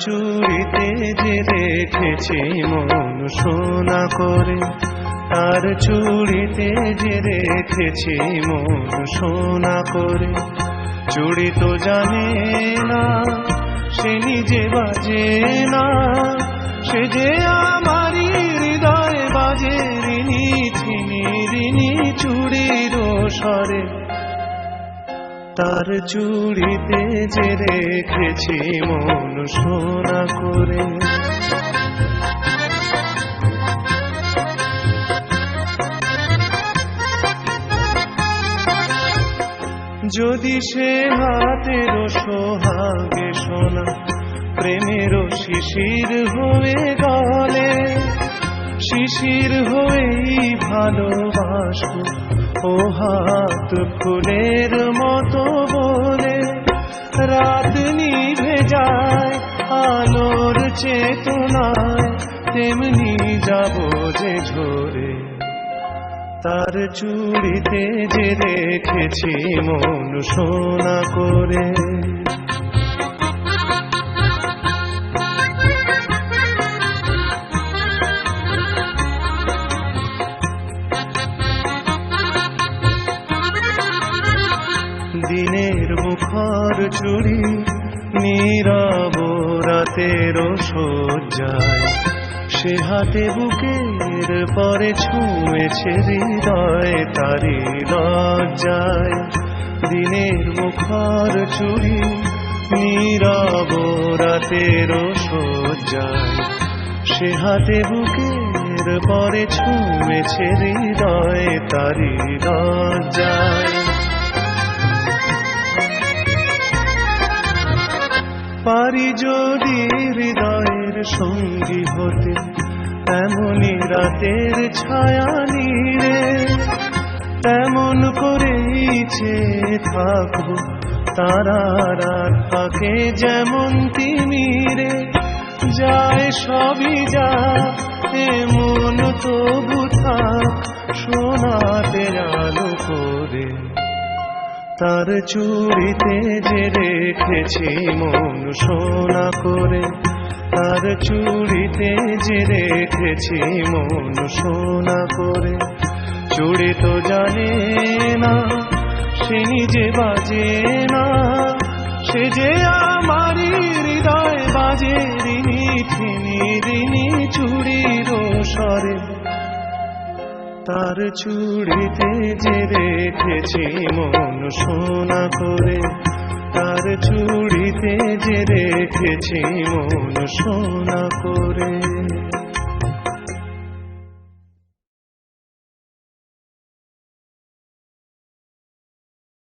চুড়িতে যে রেখেছি মন সোনা করে, তার চুড়িতে যে রেখেছি মন সোনা করে। চুড়ি তো জানে না, সে নিজে বাজে না, সে যে আমারই হৃদয় বাজে রিনি ছিনি রিনি চুড়ির স্বরে। তার চুড়িতে যে রেখেছি মন সোনা করে। যদি সে হাতের সোহাগে সোনা প্রেমের শিশির হয়ে গলে, শিশির হয়েই ভালোবাসো ও হাত ফুলের মতো বলে। রাত নিভে যায় আলোর চেতনায়, তেমনি যাব যে ঝরে। তার চুড়িতে যে রেখেছি মন সোনা করে। দিনের মুখর চুড়ি নীরব রাতের সজ্জায়, সে হাতে বুকের পরে ছুঁয়েছে হৃদয় তারি লজ্জায়। দিনের মুখর চুড়ি নীরব রাতের সজ্জায়, সে হাতে বুকের পরে ছুঁয়েছে হৃদয় তারি লজ্জায়। পারি যদি হৃদয়ের সঙ্গী হতে, এমনই রাতের ছায়া নীড়ে, তেমন করেই চেয়ে থাকবো তারার ফাঁকে যেমন তিমিরে। যায় সবই যা এমন তবু থাক সোনাতে আলো করে। তার চুড়িতে যে রেখেছি মন সোনা করে, তার চুড়িতে যে রেখেছি মন সোনা করে। চুড়ি তো জানে না, সে নিজে বাজে না, সে যে আমারই হৃদয় বাজে রিনি ছিনি রিনি চুড়ির স্বরে। তার চুড়িতে যে রেখেছি মন সোনা করে, তার চুড়িতে যে রেখেছি মন সোনা করে।